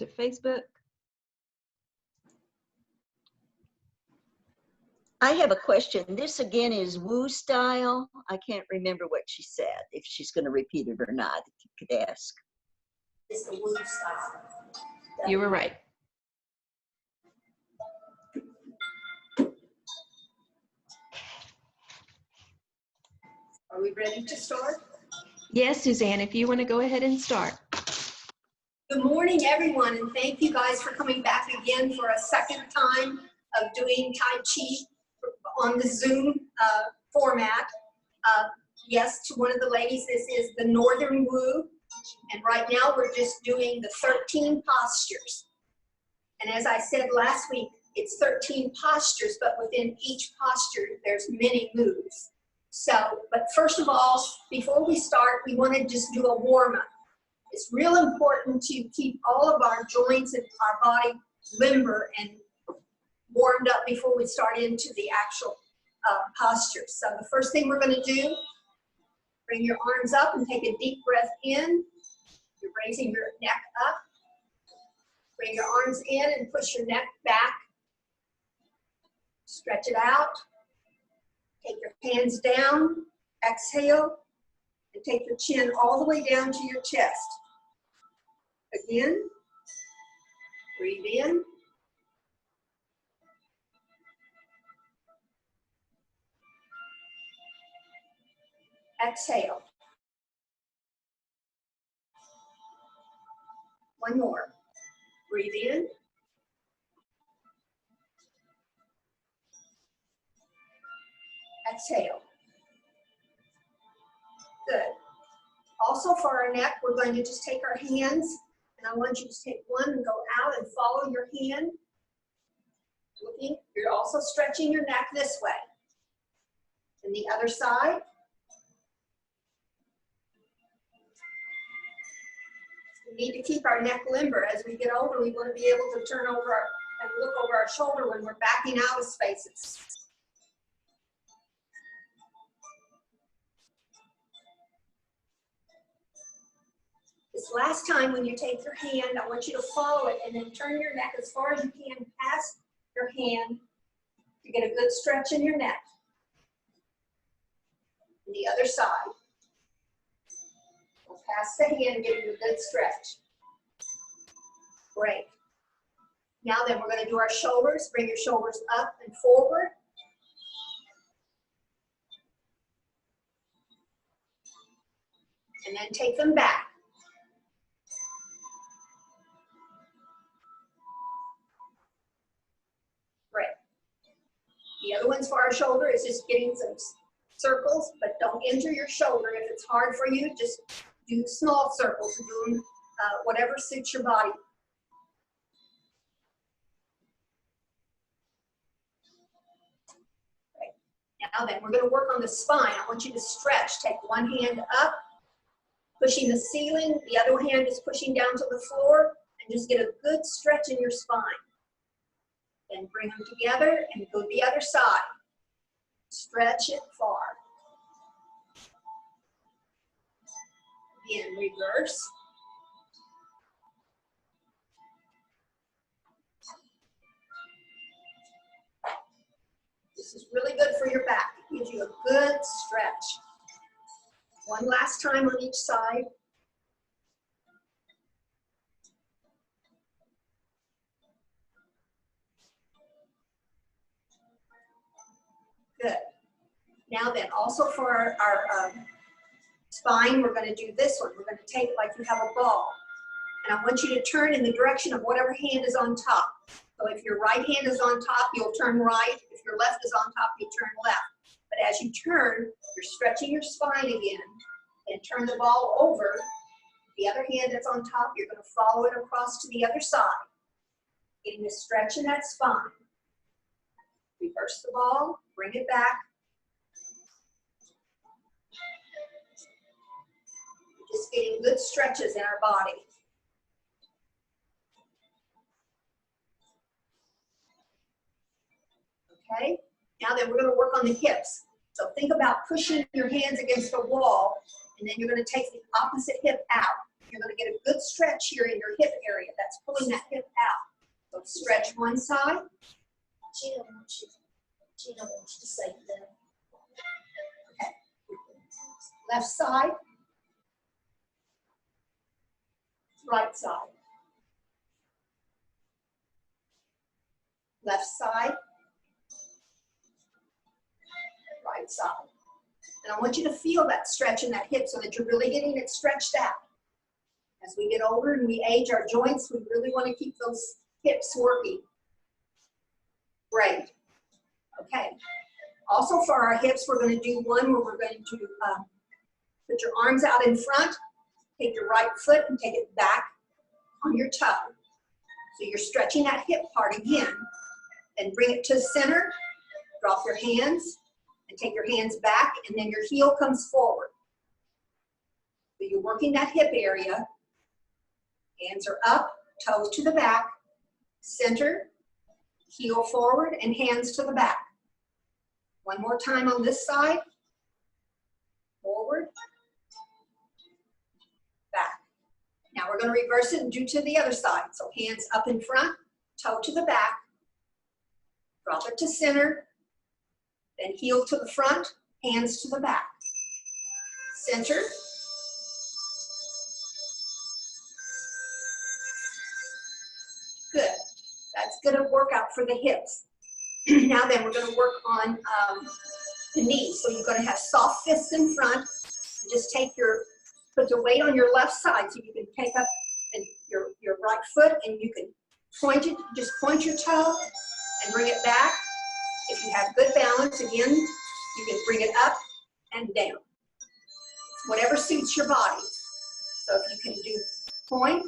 to Facebook. I have a question. This again is Wu style. I can't remember what she said, if she's going to repeat it or not, if you could ask. It's the Wu style. You were right. Are we ready to start? Yes, Suzanne, if you want to go ahead and start. Good morning, everyone, and thank you guys for coming back again for a second time of doing Tai Chi on the Zoom format. Yes, to one of the ladies, this is the Northern Wu, and right now we're just doing the 13 postures. And as I said last week, it's 13 postures, but within each posture, there's many moves. So, but first of all, before we start, we want to just do a warm-up. It's real important to keep all of our joints and our body limber and warmed up before we start into the actual postures. So the first thing we're going to do, bring your arms up and take a deep breath in. You're raising your neck up. Bring your arms in and push your neck back. Stretch it out. Take your hands down. Exhale. And take your chin all the way down to your chest. Again. Breathe in. Exhale. One more. Breathe in. Exhale. Good. Also for our neck, we're going to just take our hands, and I want you to take one and go out and follow your hand. Looking, you're also stretching your neck this way. And the other side. We need to keep our neck limber. As we get older, we want to be able to turn over and look over our shoulder when we're backing out of spaces. This last time when you take your hand, I want you to follow it and then turn your neck as far as you can past your hand to get a good stretch in your neck. And the other side. Go past the hand, give you a good stretch. Great. Now then, we're going to do our shoulders. Bring your shoulders up and forward. And then take them back. Great. The other ones for our shoulder is just getting some circles, but don't injure your shoulder. If it's hard for you, just do small circles, do whatever suits your body. Okay. Now then, we're going to work on the spine. I want you to stretch. Take one hand up, pushing the ceiling. The other hand is pushing down to the floor, and just get a good stretch in your spine. Then bring them together and go the other side. Stretch it far. Again, reverse. This is really good for your back. It gives you a good stretch. One last time on each side. Good. Now then, also for our spine, we're going to do this one. We're going to take it like you have a ball. And I want you to turn in the direction of whatever hand is on top. So if your right hand is on top, you'll turn right. If your left is on top, you'll turn left. But as you turn, you're stretching your spine again. And turn the ball over. The other hand that's on top, you're going to follow it across to the other side. Getting a stretch in that spine. Reverse the ball, bring it back. Just getting good stretches in our body. Okay, now then we're going to work on the hips. So think about pushing your hands against a wall, and then you're going to take the opposite hip out. You're going to get a good stretch here in your hip area. That's pulling that hip out. So stretch one side. Gina wants you to say that. Okay. Left side. Right side. Left side. Right side. And I want you to feel that stretch in that hip so that you're really getting it stretched out. As we get older and we age our joints, we really want to keep those hips working. Great. Okay. Also for our hips, we're going to do one where we're going to put your arms out in front, take your right foot and take it back on your toe. So you're stretching that hip part again. And bring it to the center, drop your hands, and take your hands back, and then your heel comes forward. So you're working that hip area. Hands are up, toes to the back, center, heel forward, and hands to the back. One more time on this side. Forward, back. Now we're going to reverse it and do to the other side. So hands up in front, toe to the back, drop it to center, then heel to the front, hands to the back. Center. Good. That's going to work out for the hips. Now then, we're going to work on the knees. So you're going to have soft fists in front. And just put the weight on your left side so you can take up your right foot and you can point it, just point your toe and bring it back. If you have good balance, again, you can bring it up and down. Whatever suits your body. So if you can do point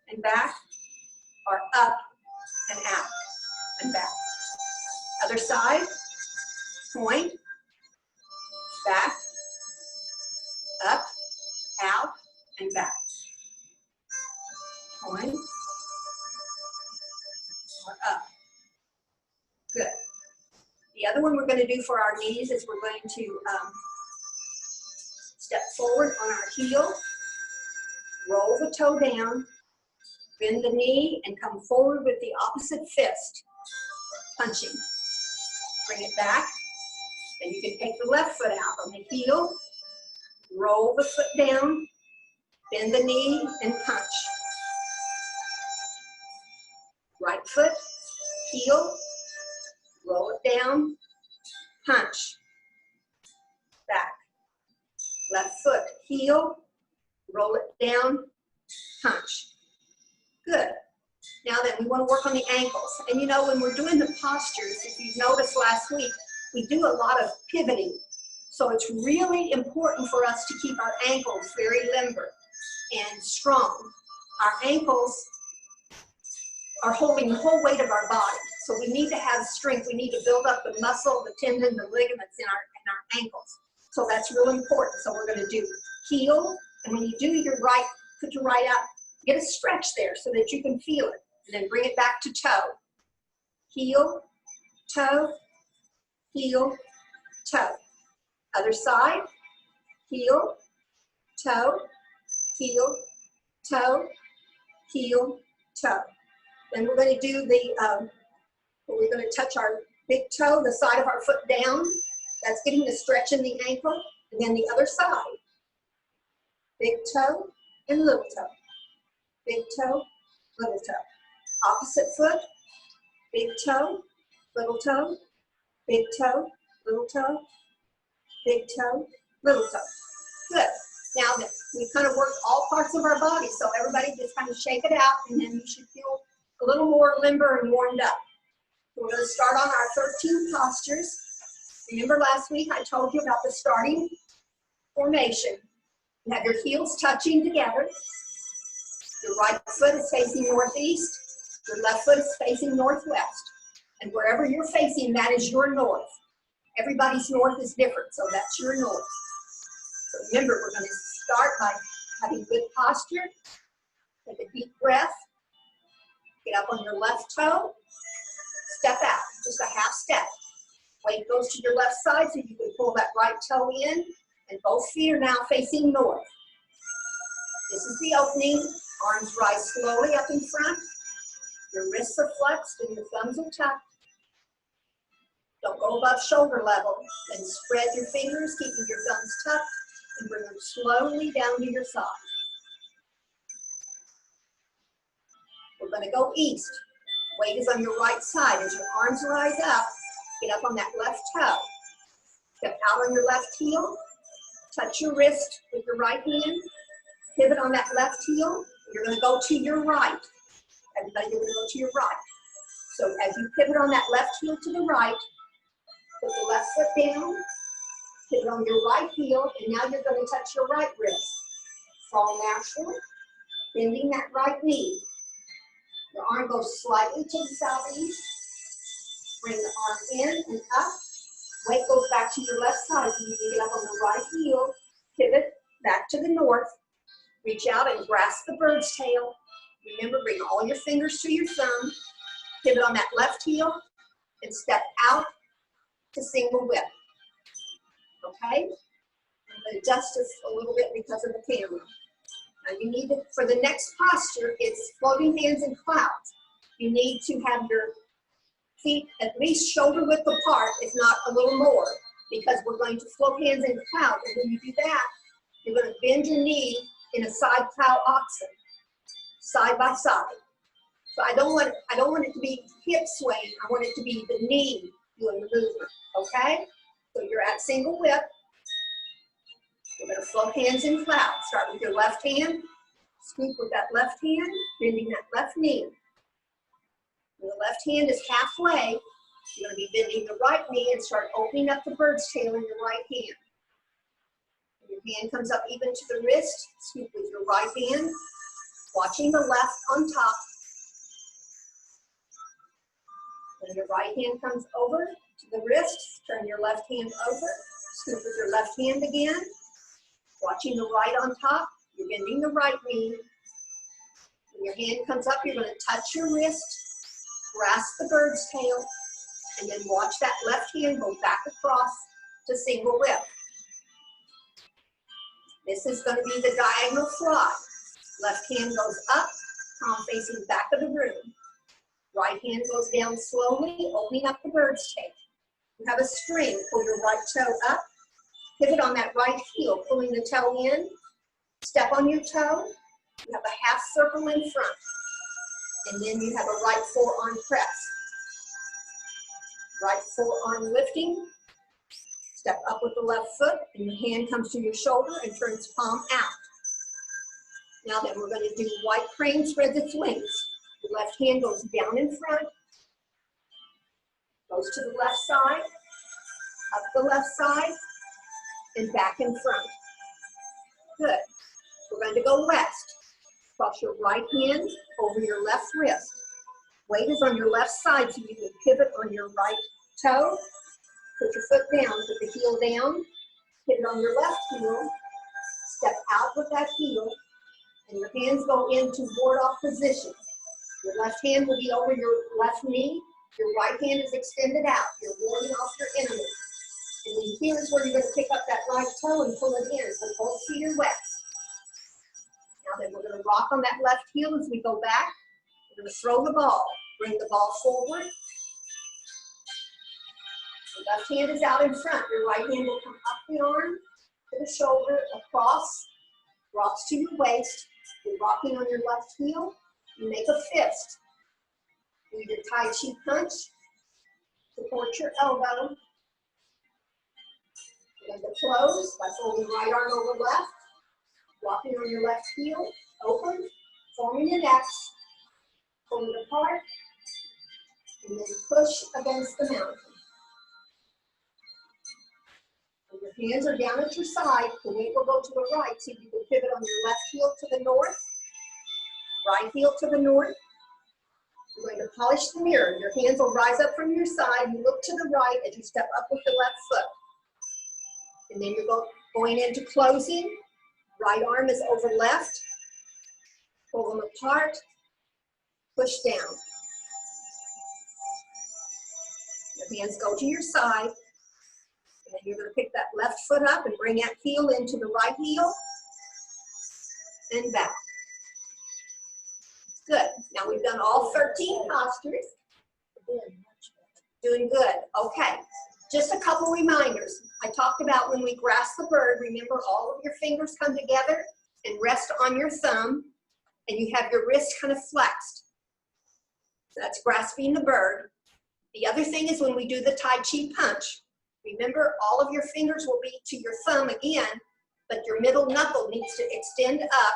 and back, or up and out and back. Other side, point, back, up, out, and back. Point, or up. Good. The other one we're going to do for our knees is we're going to step forward on our heel, roll the toe down, bend the knee, and come forward with the opposite fist, punching. Bring it back, and you can take the left foot out on the heel, roll the foot down, bend the knee, and punch. Right foot, heel, roll it down, punch, back. Left foot, heel, roll it down, punch. Good. Now then, we want to work on the ankles. And you know, when we're doing the postures, if you noticed last week, we do a lot of pivoting. So it's really important for us to keep our ankles very limber and strong. Our ankles are holding the whole weight of our body. So we need to have strength. We need to build up the muscle, the tendon, the ligaments in our ankles. So that's really important. So we're going to do heel. And when you do your right, put your right out, get a stretch there so that you can feel it. And then bring it back to toe. Heel, toe, heel, toe. Other side. Heel, toe, heel, toe, heel, toe. Then we're going to do we're going to touch our big toe, the side of our foot down. That's getting the stretch in the ankle. And then the other side. Big toe and little toe. Big toe, little toe. Opposite foot, big toe, little toe, big toe, little toe, big toe, little toe. Good. Now that we kind of worked all parts of our body, so everybody just kind of shake it out, and then you should feel a little more limber and warmed up. We're going to start on our 13 postures. Remember last week I told you about the starting formation. You have your heels touching together. Your right foot is facing northeast. Your left foot is facing northwest. And wherever you're facing, that is your north. Everybody's north is different, so that's your north. So remember, we're going to start by having good posture. Take a deep breath. Get up on your left toe. Step out, just a half step. Weight goes to your left side so you can pull that right toe in. And both feet are now facing north. This is the opening. Arms rise slowly up in front. Your wrists are flexed and your thumbs are tucked. Don't go above shoulder level. Then spread your fingers, keeping your thumbs tucked, and bring them slowly down to your side. We're going to go east. Weight is on your right side. As your arms rise up, get up on that left toe. Step out on your left heel. Touch your wrist with your right hand. Pivot on that left heel. You're going to go to your right. Everybody, you're going to go to your right. So as you pivot on that left heel to the right, put the left foot down, pivot on your right heel, and now you're going to touch your right wrist. Fall naturally, bending that right knee. Your arm goes slightly to the southeast. Bring the arm in and up. Weight goes back to your left side. So you can get up on the right heel, pivot back to the north. Reach out and grasp the bird's tail. Remember, bring all your fingers to your thumb. Pivot on that left heel and step out to single whip. Okay? I'm going to adjust this a little bit because of the camera. Now you need to, for the next posture, it's floating hands in clouds. You need to have your feet at least shoulder width apart, if not a little more, because we're going to float hands in clouds. And when you do that, you're going to bend your knee in a side plow oxen, side by side. So I don't want it to be hip swaying. I want it to be the knee doing the movement. Okay? So you're at single whip. We're going to float hands in clouds. Start with your left hand. Scoop with that left hand, bending that left knee. When the left hand is halfway, you're going to be bending the right knee and start opening up the bird's tail in your right hand. When your hand comes up even to the wrist, scoop with your right hand, watching the left on top. When your right hand comes over to the wrist, turn your left hand over, scoop with your left hand again, watching the right on top. You're bending the right knee. When your hand comes up, you're going to touch your wrist, grasp the bird's tail, and then watch that left hand go back across to single whip. This is going to be the diagonal fly. Left hand goes up, palm facing back of the room. Right hand goes down slowly, opening up the bird's tail. You have a string. Pull your right toe up. Pivot on that right heel, pulling the toe in. Step on your toe. You have a half circle in front. And then you have a right forearm press. Right forearm lifting. Step up with the left foot, and your hand comes to your shoulder and turns palm out. Now then, we're going to do white crane spreads its wings. The left hand goes down in front, goes to the left side, up the left side, and back in front. Good. We're going to go west. Cross your right hand over your left wrist. Weight is on your left side, so you can pivot on your right toe. Put your foot down, put the heel down, pivot on your left heel, step out with that heel, and your hands go into ward-off position. Your left hand will be over your left knee. Your right hand is extended out. You're warding off your enemy. And then here is where you're going to pick up that right toe and pull it in. So both feet are west. Now then, we're going to rock on that left heel as we go back. We're going to throw the ball. Bring the ball forward. The left hand is out in front. Your right hand will come up the arm to the shoulder, across, rocks to your waist. You're rocking on your left heel. You make a fist. Do your Tai Chi punch. Support your elbow. You're going to close by folding right arm over left. Rocking on your left heel. Open. Forming an X. Pull it apart. And then push against the mountain. When your hands are down at your side, the weight will go to the right, so you can pivot on your left heel to the north. Right heel to the north. You're going to polish the mirror. Your hands will rise up from your side. You look to the right as you step up with the left foot. And then you're going into closing. Right arm is over left. Pull them apart. Push down. Your hands go to your side. And then you're going to pick that left foot up and bring that heel into the right heel. and back. Good. Now we've done all 13 postures. Doing good. Okay. Just a couple reminders. I talked about when we grasp the bird, remember all of your fingers come together and rest on your thumb, and you have your wrist kind of flexed. That's grasping the bird. The other thing is when we do the Tai Chi punch, remember all of your fingers will be to your thumb again, but your middle knuckle needs to extend up.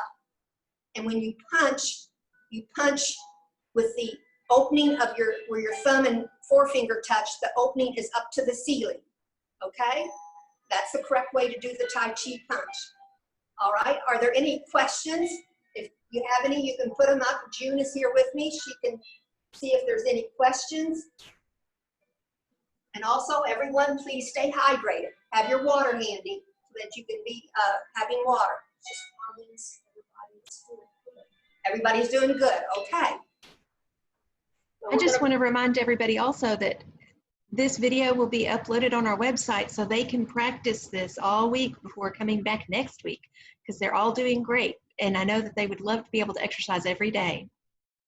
And when you punch with the opening of where your thumb and forefinger touch, the opening is up to the ceiling, okay? That's the correct way to do the Tai Chi punch. All right, are there any questions? If you have any, you can put them up. June is here with me. She can see if there's any questions. And also, everyone, please stay hydrated. Have your water handy so that you can be having water. Everybody's doing good, okay. So I just want to remind everybody also that this video will be uploaded on our website so they can practice this all week before coming back next week, because they're all doing great. And I know that they would love to be able to exercise every day.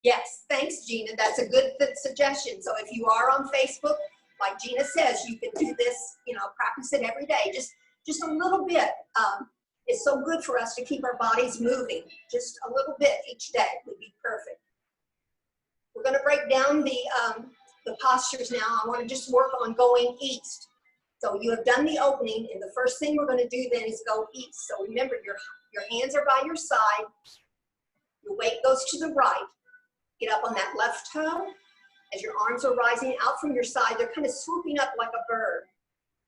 Yes, thanks, Gina. That's a good suggestion. So if you are on Facebook, like Gina says, you can do this, you know, practice it every day. Just a little bit. It's so good for us to keep our bodies moving. Just a little bit each day would be perfect. We're going to break down the postures now. I want to just work on going east. So you have done the opening, and the first thing we're going to do then is go east. So remember, your hands are by your side. Your weight goes to the right. Get up on that left toe. As your arms are rising out from your side, they're kind of swooping up like a bird.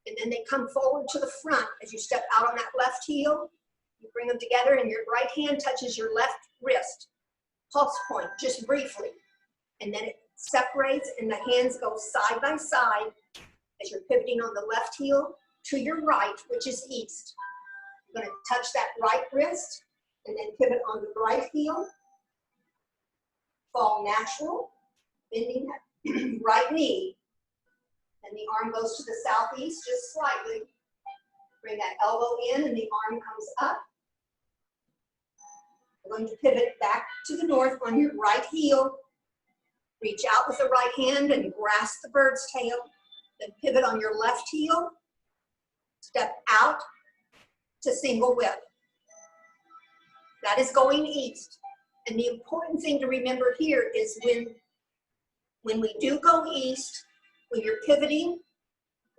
And then they come forward to the front as you step out on that left heel. You bring them together, and your right hand touches your left wrist. Pulse point, just briefly. And then it separates, and the hands go side by side as you're pivoting on the left heel to your right, which is east. You're going to touch that right wrist, and then pivot on the right heel. Fall natural, bending that right knee. And the arm goes to the southeast just slightly. Bring that elbow in, and the arm comes up. We're going to pivot back to the north on your right heel. Reach out with the right hand and grasp the bird's tail. Then pivot on your left heel. Step out to single whip. That is going east. And the important thing to remember here is when we do go east, when you're pivoting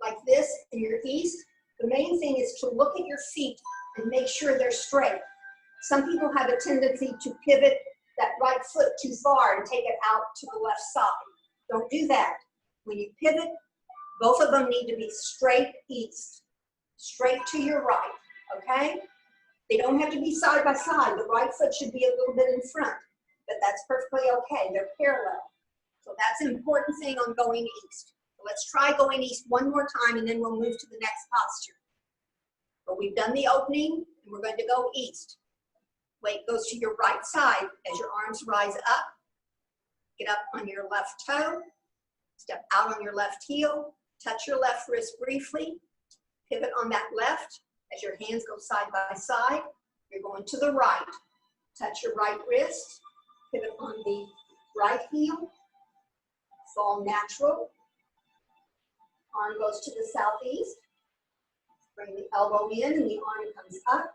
like this and you're east, the main thing is to look at your feet and make sure they're straight. Some people have a tendency to pivot that right foot too far and take it out to the left side. Don't do that. When you pivot, both of them need to be straight east, straight to your right, okay? They don't have to be side by side. The right foot should be a little bit in front, but that's perfectly okay. They're parallel. So that's an important thing on going east. So let's try going east one more time, and then we'll move to the next posture. But we've done the opening, and we're going to go east. Weight goes to your right side as your arms rise up. Get up on your left toe. Step out on your left heel. Touch your left wrist briefly. Pivot on that left. As your hands go side by side, you're going to the right. Touch your right wrist. Pivot on the right heel. Fall natural. Arm goes to the southeast. Bring the elbow in, and the arm comes up.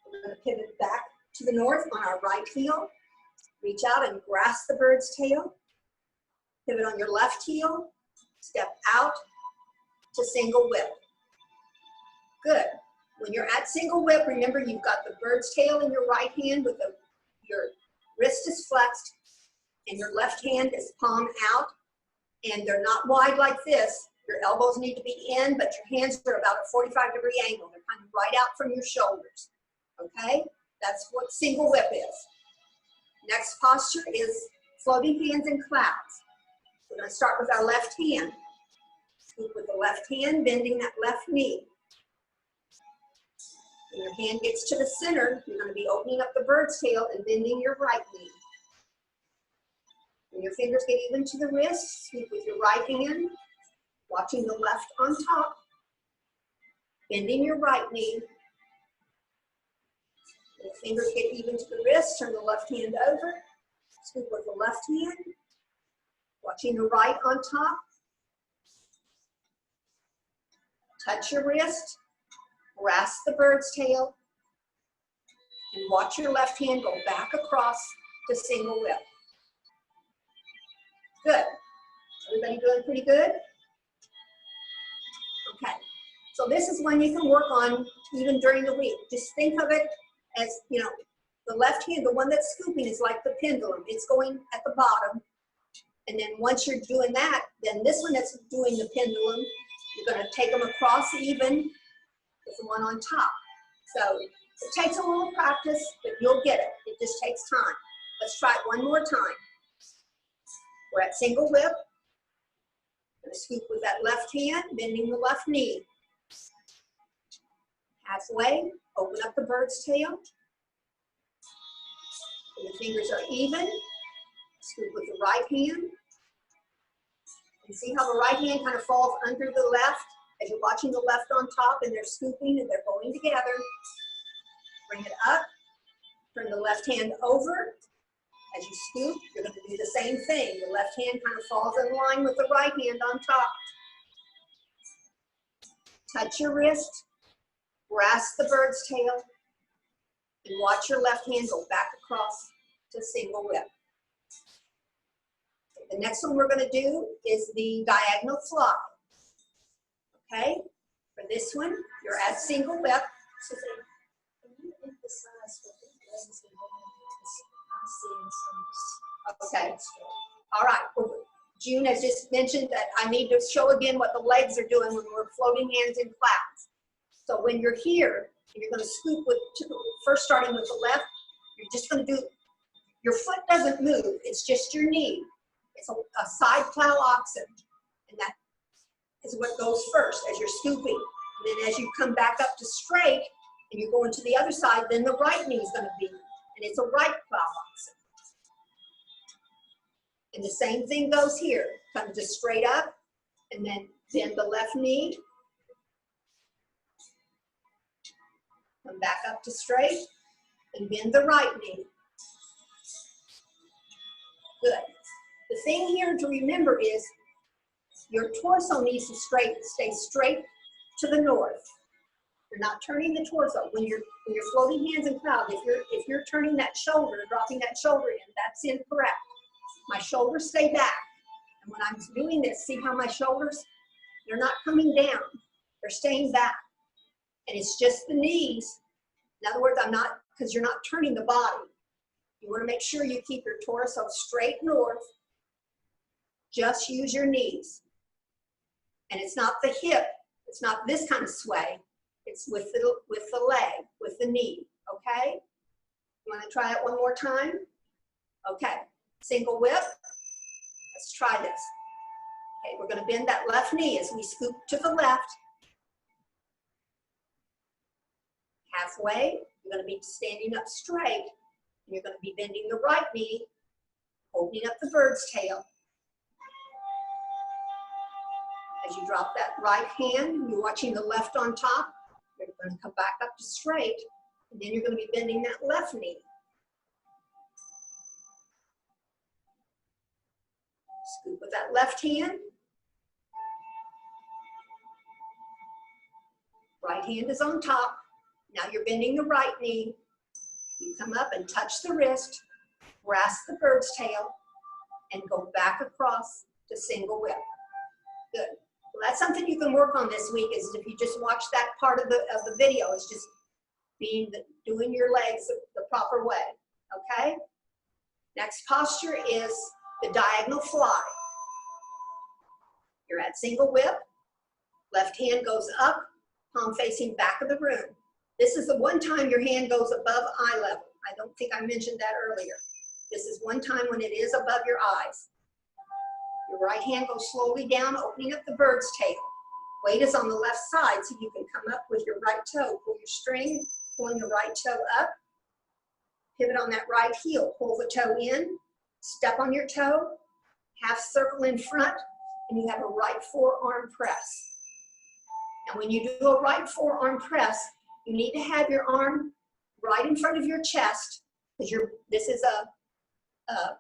We're going to pivot back to the north on our right heel. Reach out and grasp the bird's tail. Pivot on your left heel. Step out to single whip. Good. When you're at single whip, remember you've got the bird's tail in your right hand with your wrist is flexed and your left hand is palm out, and they're not wide like this. Your elbows need to be in, but your hands are about a 45-degree angle. They're kind of right out from your shoulders. Okay? That's what single whip is. Next posture is floating hands in clouds. We're going to start with our left hand. Scoop with the left hand, bending that left knee. When your hand gets to the center, you're going to be opening up the bird's tail and bending your right knee. When your fingers get even to the wrist, sweep with your right hand, watching the left on top, bending your right knee. The fingers get even to the wrist, turn the left hand over, scoop with the left hand, watching the right on top. Touch your wrist, grasp the bird's tail, and watch your left hand go back across to single whip. Good. Everybody doing pretty good? Okay. So this is one you can work on even during the week. Just think of it as, you know, the left hand, the one that's scooping is like the pendulum. It's going at the bottom. And then once you're doing that, then this one that's doing the pendulum, you're going to take them across even with the one on top. So it takes a little practice, but you'll get it. It just takes time. Let's try it one more time. We're at single whip. Going to scoop with that left hand, bending the left knee. Halfway, open up the bird's tail. And the fingers are even. Scoop with the right hand. And see how the right hand kind of falls under the left as you're watching the left on top and they're scooping and they're going together. Bring it up. Turn the left hand over. As you scoop, you're going to do the same thing. The left hand kind of falls in line with the right hand on top. Touch your wrist. Grasp the bird's tail. And watch your left hand go back across to single whip. The next one we're going to do is the diagonal fly. Okay? For this one, you're at single whip. Suzanne, can you emphasize what the legs are going, because I'm seeing some Okay. All right. Well, June has just mentioned that I need to show again what the legs are doing when we're floating hands in clouds. So when you're here, and you're going to scoop with, first starting with the left, you're just going to do, your foot doesn't move, it's just your knee. It's a side plow oxen, and that is what goes first as you're scooping. And then as you come back up to straight, and you're going to the other side, then the right knee is going to be, and it's a right plow oxen. And the same thing goes here. Come just straight up, and then bend the left knee. Come back up to straight, and bend the right knee. Good. The thing here to remember is your torso needs to stay straight to the north. You're not turning the torso. When you're floating hands in cloud, if you're turning that shoulder, dropping that shoulder in, that's incorrect. My shoulders stay back. And when I'm doing this, see how my shoulders, they're not coming down. They're staying back. And it's just the knees. In other words, because you're not turning the body. You want to make sure you keep your torso straight north. Just use your knees. And it's not the hip. It's not this kind of sway. It's with the leg, with the knee. Okay? You want to try it one more time? Okay. Single whip. Let's try this. Okay, we're going to bend that left knee as we scoop to the left. Halfway, you're going to be standing up straight, and you're going to be bending the right knee, opening up the bird's tail. As you drop that right hand, you're watching the left on top. You're going to come back up to straight, and then you're going to be bending that left knee. Scoop with that left hand. Right hand is on top. Now you're bending the right knee. You come up and touch the wrist, grasp the bird's tail, and go back across to single whip. Good. Well, that's something you can work on this week, is if you just watch that part of the video, it's just doing your legs the proper way, okay? Next posture is the diagonal fly. You're at single whip, left hand goes up, palm facing back of the room. This is the one time your hand goes above eye level. I don't think I mentioned that earlier. This is one time when it is above your eyes. Your right hand goes slowly down, opening up the bird's tail. Weight is on the left side, so you can come up with your right toe. Pull your string, pulling the right toe up. Pivot on that right heel. Pull the toe in, step on your toe, half circle in front, and you have a right forearm press. And when you do a right forearm press, you need to have your arm right in front of your chest, because this is a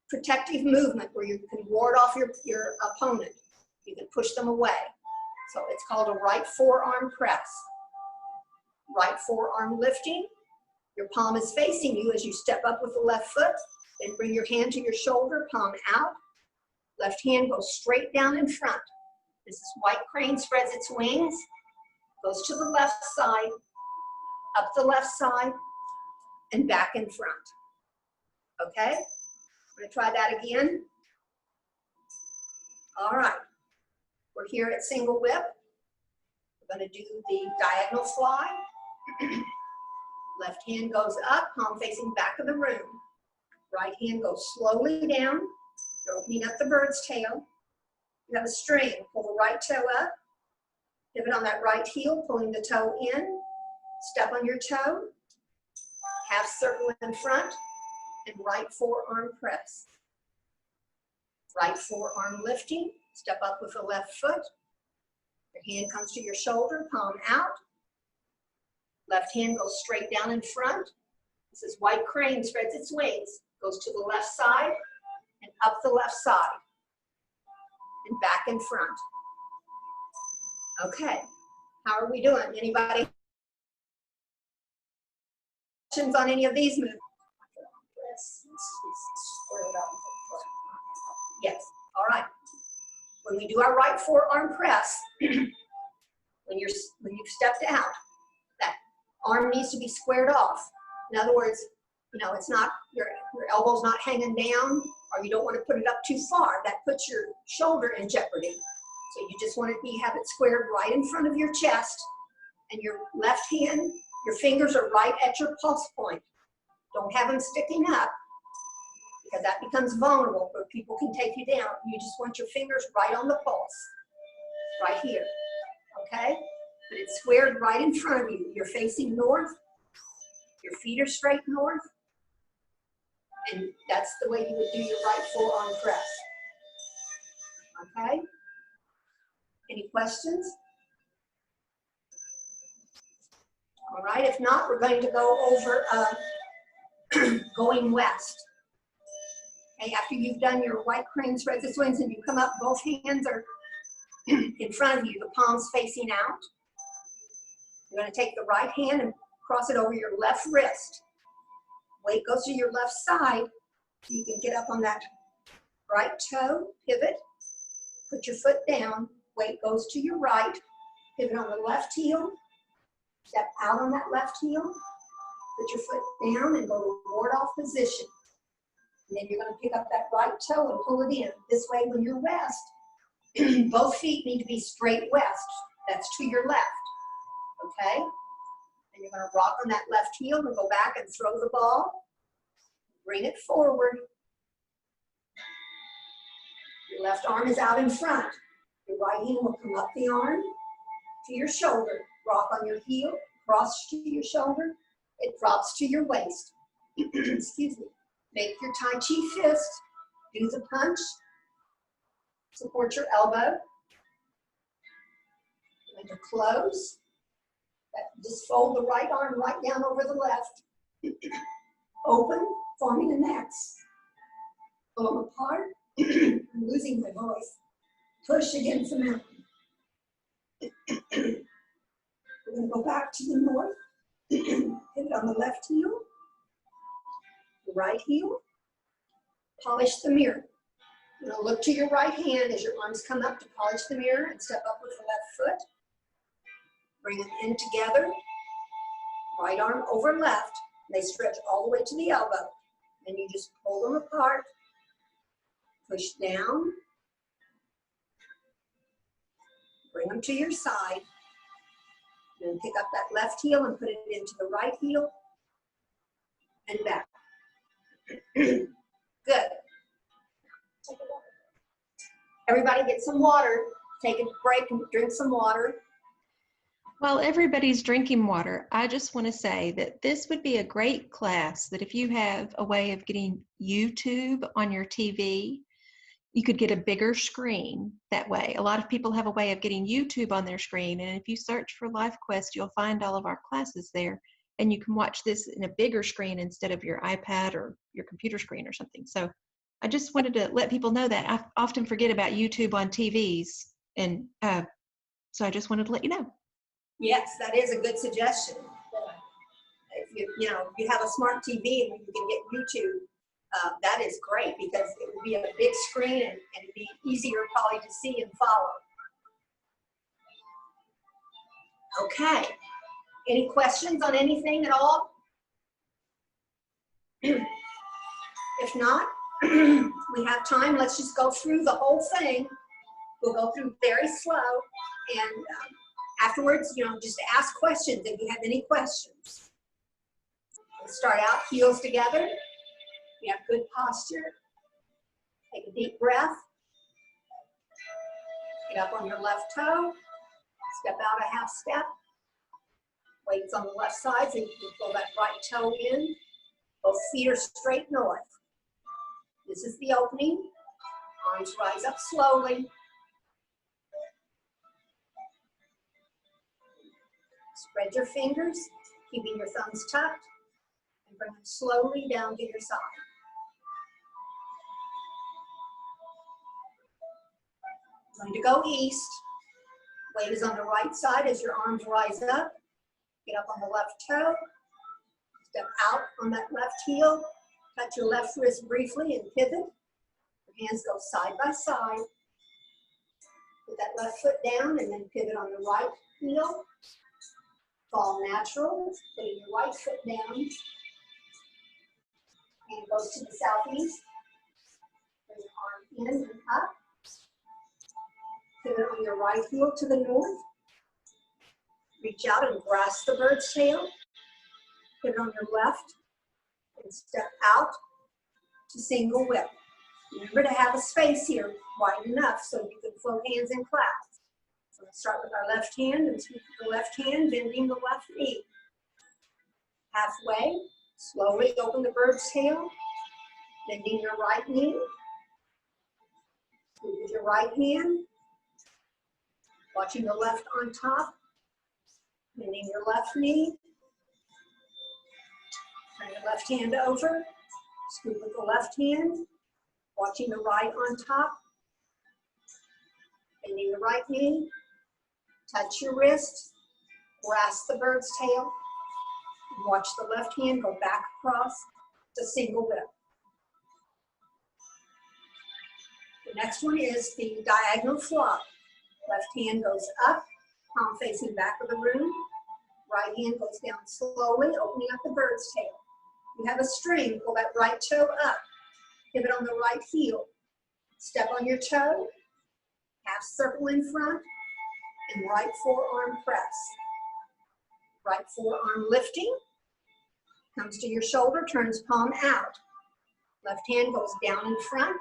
protective movement where you can ward off your opponent. You can push them away. So it's called a right forearm press. Right forearm lifting. Your palm is facing you as you step up with the left foot. Then bring your hand to your shoulder, palm out. Left hand goes straight down in front. This is white crane, spreads its wings, goes to the left side, up the left side, and back in front. Okay? I'm gonna try that again. All right. We're here at single whip. We're gonna do the diagonal fly. Left hand goes up, palm facing back of the room. Right hand goes slowly down. You're opening up the bird's tail. You have a string. Pull the right toe up. Pivot on that right heel, pulling the toe in. Step on your toe. Half circle in front. And right forearm press. Right forearm lifting. Step up with the left foot. Your hand comes to your shoulder, palm out. Left hand goes straight down in front. This is white crane, spreads its wings. Goes to the left side and up the left side. And back in front. Okay, how are we doing? Anybody questions on any of these moves? Yes, all right. When we do our right forearm press, when you've stepped out, that arm needs to be squared off. In other words, you know, it's not, your elbow's not hanging down, or you don't want to put it up too far. That puts your shoulder in jeopardy. So you just want to have it squared right in front of your chest, and your left hand, your fingers are right at your pulse point. Don't have them sticking up, because that becomes vulnerable, where people can take you down. You just want your fingers right on the pulse, right here, okay? But it's squared right in front of you. You're facing north, your feet are straight north, and that's the way you would do your right forearm press, okay? Any questions? All right, if not, we're going to go over going west. Okay, after you've done your white crane spreads its wings and you come up, both hands are in front of you, the palms facing out. You're going to take the right hand and cross it over your left wrist. Weight goes to your left side, so you can get up on that right toe, pivot, put your foot down, weight goes to your right, pivot on the left heel, step out on that left heel, put your foot down and go to ward off position. And then you're going to pick up that right toe and pull it in. This way, when you're west, both feet need to be straight west. That's to your left, okay? And you're going to rock on that left heel and go back and throw the ball. Bring it forward. Your left arm is out in front. Your right hand will come up the arm to your shoulder. Rock on your heel, cross to your shoulder. It drops to your waist. Excuse me. Make your Tai Chi fist. Do the punch. Support your elbow. You're going to close. Just fold the right arm right down over the left. Open, forming an X. Pull them apart. I'm losing my voice. Push against the mountain. We're going to go back to the north. Pivot on the left heel. The right heel. Polish the mirror. You're going to look to your right hand as your arms come up to polish the mirror and step up with the left foot. Bring them in together. Right arm over left. They stretch all the way to the elbow. Then you just pull them apart. Push down. Bring them to your side. Then pick up that left heel and put it into the right heel. And back. Good. Everybody get some water. Take a break and drink some water. While everybody's drinking water, I just want to say that this would be a great class that if you have a way of getting YouTube on your TV, you could get a bigger screen that way. A lot of people have a way of getting YouTube on their screen, and if you search for LifeQuest, you'll find all of our classes there. and you can watch this in a bigger screen instead of your iPad or your computer screen or something. So I just wanted to let people know that. I often forget about YouTube on TVs, and so I just wanted to let you know. Yes, that is a good suggestion. If you know, if you have a smart TV and you can get YouTube, that is great because it would be a big screen and it'd be easier probably to see and follow. Okay. Any questions on anything at all? If not, we have time. Let's just go through the whole thing. We'll go through very slow, and afterwards, you know, just ask questions if you have any questions. We'll start out heels together. You have good posture. Take a deep breath. Get up on your left toe. Step out a half step. Weight's on the left side, so you can pull that right toe in. Both feet are straight north. This is the opening. Arms rise up slowly. Spread your fingers, keeping your thumbs tucked, and bring them slowly down to your side. Going to go east. Weight is on the right side as your arms rise up. Get up on the left toe. Step out on that left heel. Touch your left wrist briefly and pivot. Your hands go side by side. Put that left foot down and then pivot on the right heel. Fall natural. Putting your right foot down. Hand goes to the southeast. Bring your arm in and up. Pivot on your right heel to the north. Reach out and grasp the bird's tail. Pivot on your left and step out to single whip. Remember to have a space here wide enough so you can float hands in clouds. So let's start with our left hand and sweep the left hand, bending the left knee. Halfway, slowly open the bird's tail, bending your right knee. Sweep with your right hand, watching the left on top, bending your left knee. Turn your left hand over, scoop with the left hand, watching the right on top, bending the right knee, touch your wrist, grasp the bird's tail, and watch the left hand go back across to single whip. The next one is the diagonal flop. Left hand goes up, palm facing back of the room. Right hand goes down slowly, opening up the bird's tail. You have a string, pull that right toe up, pivot on the right heel, step on your toe, half circle in front, and right forearm press. Right forearm lifting, comes to your shoulder, turns palm out. Left hand goes down in front,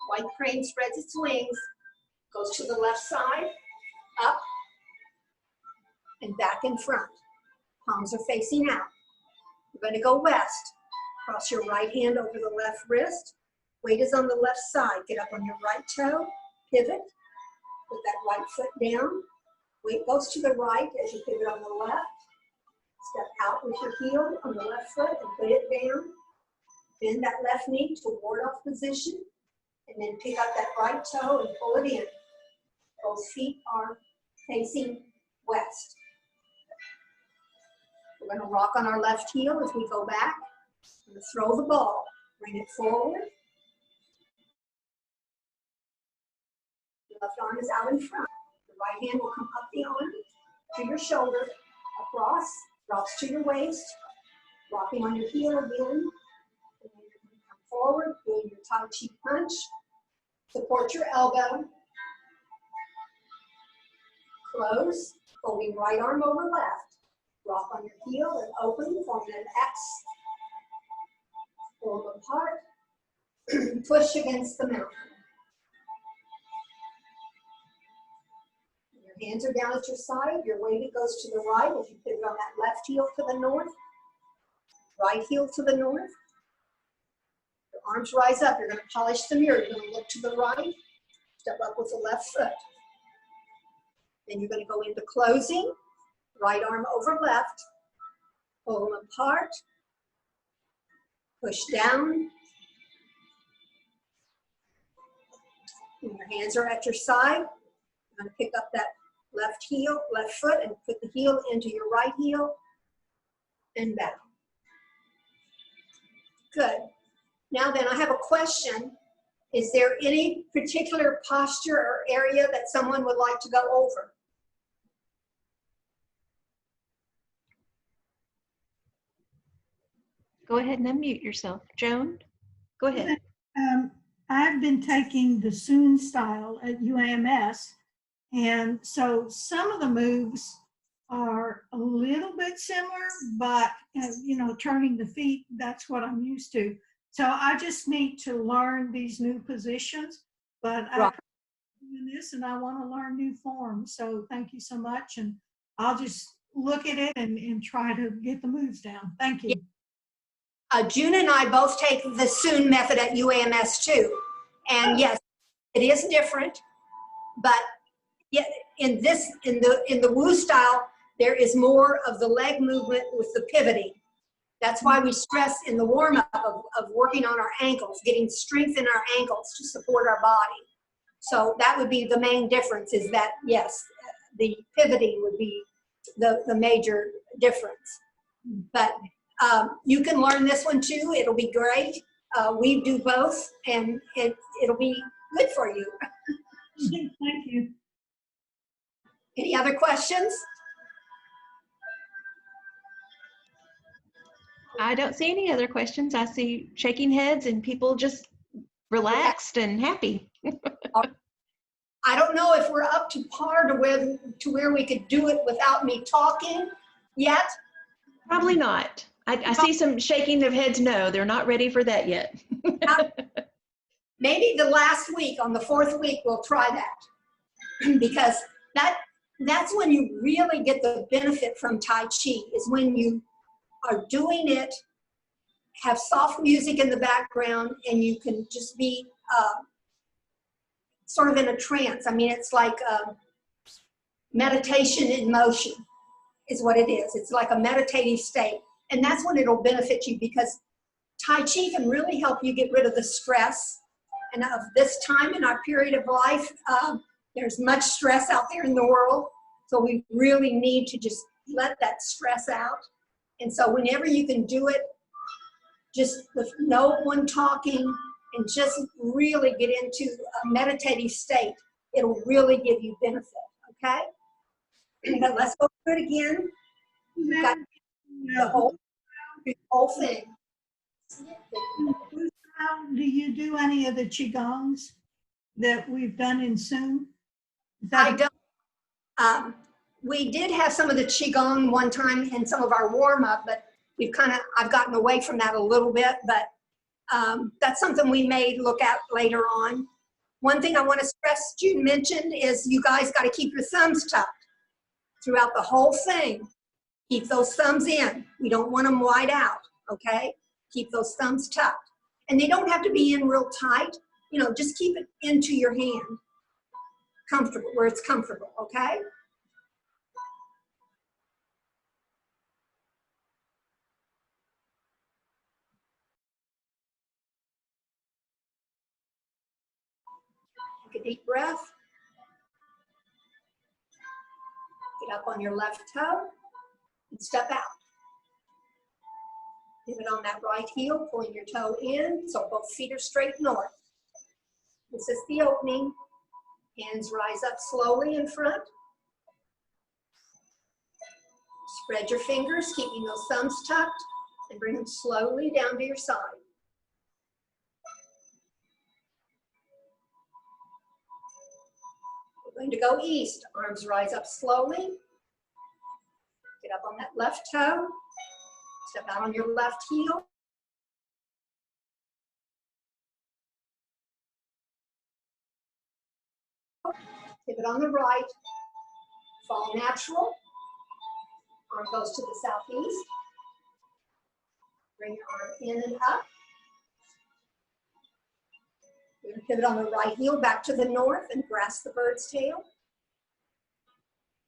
white crane spreads its wings, goes to the left side, up, and back in front. Palms are facing out. We're going to go west. Cross your right hand over the left wrist. Weight is on the left side. Get up on your right toe, pivot, put that right foot down. Weight goes to the right as you pivot on the left. Step out with your heel on the left foot and put it down. Bend that left knee to ward off position, and then pick up that right toe and pull it in. Both feet are facing west. We're going to rock on our left heel as we go back. We're going to throw the ball. Bring it forward. The left arm is out in front. The right hand will come up the arm to your shoulder, across, drops to your waist, rocking on your heel again. And then you're going to come forward, doing your Tai Chi punch. Support your elbow. Close, folding right arm over left. Rock on your heel and open, forming an X. Pull them apart. Push against the mountain. Your hands are down at your side. Your weight goes to the right as you pivot on that left heel to the north. Right heel to the north. Your arms rise up. You're going to polish the mirror. You're going to look to the right. Step up with the left foot. Then you're going to go into closing. Right arm over left. pull them apart, push down. And your hands are at your side. You're going to pick up that left foot, and put the heel into your right heel and back. Good. Now then, I have a question. Is there any particular posture or area that someone would like to go over? Go ahead and unmute yourself. Joan, go ahead. I've been taking the June style at UAMS, and so some of the moves are a little bit similar, but you know, turning the feet, that's what I'm used to. So I just need to learn these new positions, but I'm doing this and I want to learn new forms. So thank you so much, and I'll just look at it and try to get the moves down. Thank you. June and I both take the Soon method at UAMS too. And yes, it is different, but yet in the Wu style, there is more of the leg movement with the pivoting. That's why we stress in the warm-up of working on our ankles, getting strength in our ankles to support our body. So that would be the main difference, is that, yes, the pivoting would be the major difference. But you can learn this one too. It'll be great. We do both, and it'll be good for you. Thank you. Any other questions? I don't see any other questions. I see shaking heads and people just relaxed and happy. I don't know if we're up to par to where we could do it without me talking yet. Probably not. I see some shaking of heads. No, they're not ready for that yet. Maybe the last week, on the 4th week, we'll try that. Because that's when you really get the benefit from Tai Chi, is when you are doing it, have soft music in the background, and you can just be sort of in a trance. I mean, it's like meditation in motion is what it is. It's like a meditative state. And that's when it'll benefit you, because Tai Chi can really help you get rid of the stress. And of this time in our period of life, there's much stress out there in the world. So we really need to just let that stress out. And so whenever you can do it, just with no one talking, and just really get into a meditative state, it'll really give you benefit, okay? But let's go through it again. We've got the whole thing. Do you do any of the Qigongs that we've done in Soon? I don't. We did have some of the Qigong one time in some of our warm-up, but I've gotten away from that a little bit, but that's something we may look at later on. One thing I want to stress, June mentioned, is you guys got to keep your thumbs tucked throughout the whole thing. Keep those thumbs in. We don't want them wide out, okay? Keep those thumbs tucked. And they don't have to be in real tight. You know, just keep it into your hand. Comfortable, where it's comfortable, okay? Take a deep breath. Get up on your left toe and step out. Pivot on that right heel, pulling your toe in, so both feet are straight north. This is the opening. Hands rise up slowly in front. Spread your fingers, keeping those thumbs tucked, and bring them slowly down to your side. We're going to go east. Arms rise up slowly. Get up on that left toe. Step out on your left heel. Pivot on the right. Fall natural. Arm goes to the southeast. Bring your arm in and up. You're going to pivot on the right heel back to the north and grasp the bird's tail.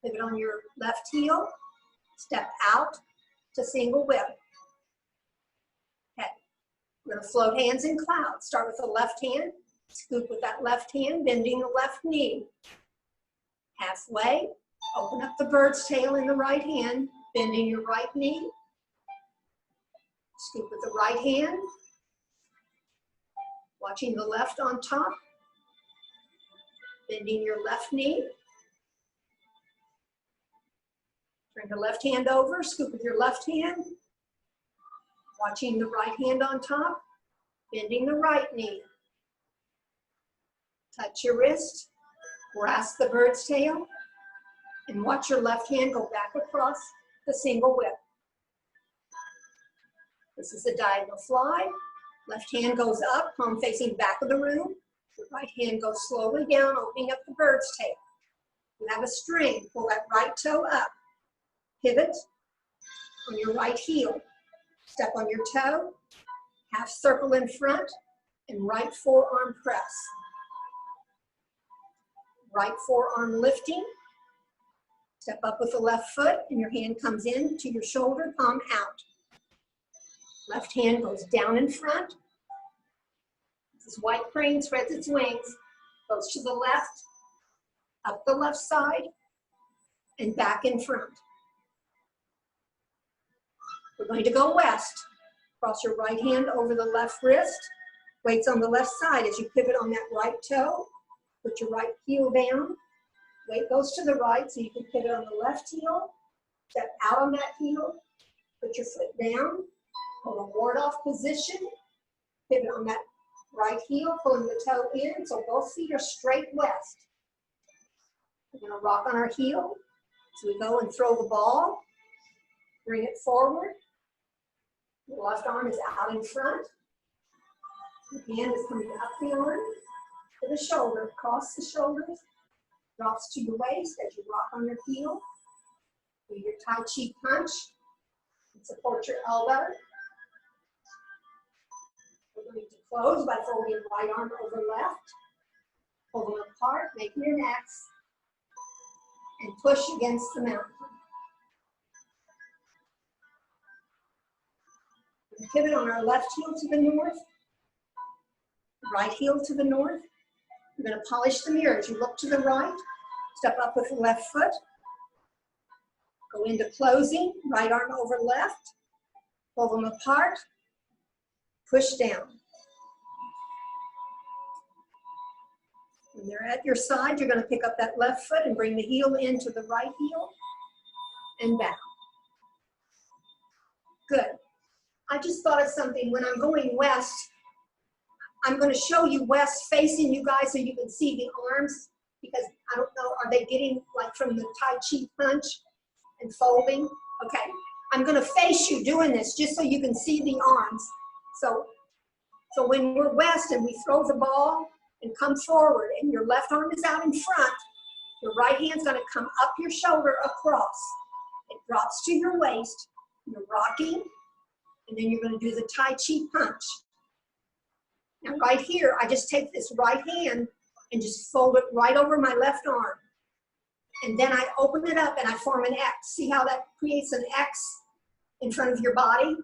Pivot on your left heel. Step out. to single whip. Okay, we're gonna float hands in clouds. Start with the left hand, scoop with that left hand, bending the left knee. Halfway, open up the bird's tail in the right hand, bending your right knee. Scoop with the right hand, watching the left on top, bending your left knee. Bring the left hand over, scoop with your left hand, watching the right hand on top, bending the right knee. Touch your wrist, grasp the bird's tail, and watch your left hand go back across the single whip. This is the diagonal fly. Left hand goes up, palm facing back of the room. The right hand goes slowly down, opening up the bird's tail. You have a string, pull that right toe up. Pivot on your right heel. Step on your toe, half circle in front, and right forearm press. Right forearm lifting. Step up with the left foot, and your hand comes in to your shoulder, palm out. Left hand goes down in front. This white crane spreads its wings, goes to the left, up the left side, and back in front. We're going to go west. Cross your right hand over the left wrist. Weights on the left side as you pivot on that right toe. Put your right heel down. Weight goes to the right so you can pivot on the left heel. Step out on that heel. Put your foot down. Hold a ward-off position. Pivot on that right heel, pulling the toe in so both feet are straight west. We're going to rock on our heel. So we go and throw the ball. Bring it forward. The left arm is out in front. The hand is coming up the arm to the shoulder, across the shoulders, drops to your waist as you rock on your heel. Do your Tai Chi punch and support your elbow. We're going to close by folding right arm over left. Pull them apart, making an X, and push against the mountain. We pivot on our left heel to the north, right heel to the north. You're going to polish the mirror as you look to the right, step up with the left foot, go into closing, right arm over left, pull them apart, push down. When they're at your side, you're going to pick up that left foot and bring the heel into the right heel and back. Good. I just thought of something. When I'm going west, I'm going to show you west facing you guys so you can see the arms, because I don't know, are they getting like from the Tai Chi punch and folding? Okay, I'm going to face you doing this just so you can see the arms. So when we're west and we throw the ball and come forward and your left arm is out in front, your right hand's going to come up your shoulder across. It drops to your waist, you're rocking, and then you're going to do the Tai Chi punch. Now right here, I just take this right hand and just fold it right over my left arm. And then I open it up and I form an X. See how that creates an X in front of your body?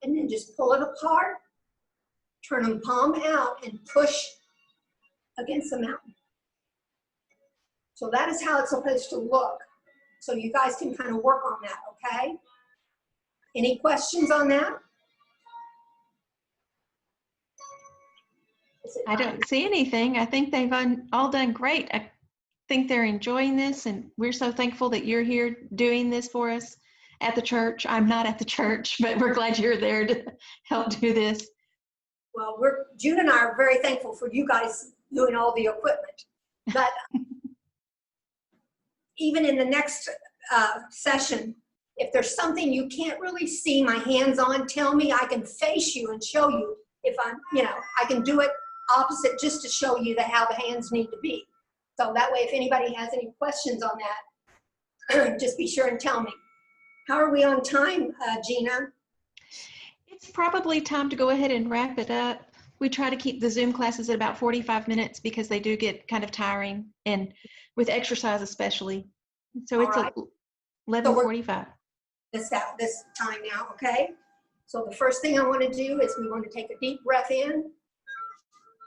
And then just pull it apart, turn them palm out, and push against the mountain. So that is how it's supposed to look. So you guys can kind of work on that, okay? Any questions on that? I don't see anything. I think they've all done great. I think they're enjoying this, and we're so thankful that you're here doing this for us at the church. I'm not at the church, but we're glad you're there to help do this. Well, June and I are very thankful for you guys doing all the equipment. But even in the next session, if there's something you can't really see my hands on, tell me. I can face you and show you. If I'm, I can do it opposite just to show you how the hands need to be. So that way, if anybody has any questions on that, just be sure and tell me. How are we on time, Gina? It's probably time to go ahead and wrap it up. We try to keep the Zoom classes at about 45 minutes because they do get kind of tiring, and with exercise especially. So it's 11:45. this time now, okay? So the first thing I want to do is we want to take a deep breath in,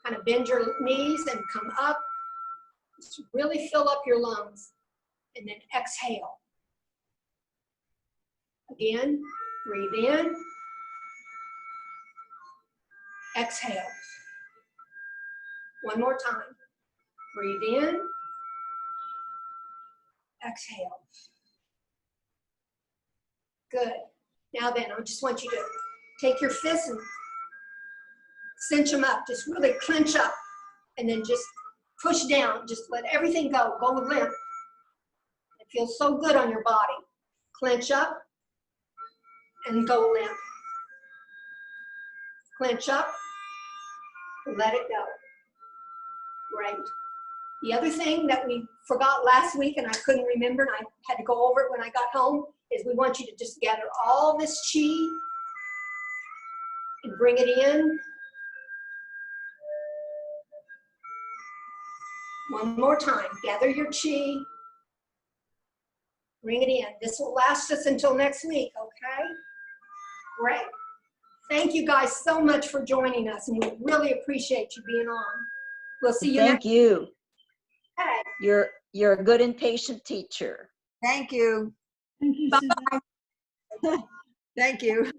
kind of bend your knees and come up. Just really fill up your lungs, and then exhale. Again, breathe in, exhale. One more time. Breathe in, exhale. Good. Now then, I just want you to take your fists and cinch them up. Just really clench up, and then just push down. Just let everything go. Go limp. It feels so good on your body. Clench up and go limp. Clench up, let it go. Great. The other thing that we forgot last week and I couldn't remember and I had to go over it when I got home is we want you to just gather all this chi and bring it in. One more time. Gather your chi. Bring it in. This will last us until next week, okay? Great. Thank you guys so much for joining us, and we really appreciate you being on. We'll see you Thank you. Okay. You're a good and patient teacher. Thank you. Thank you, Suzanne. Thank you.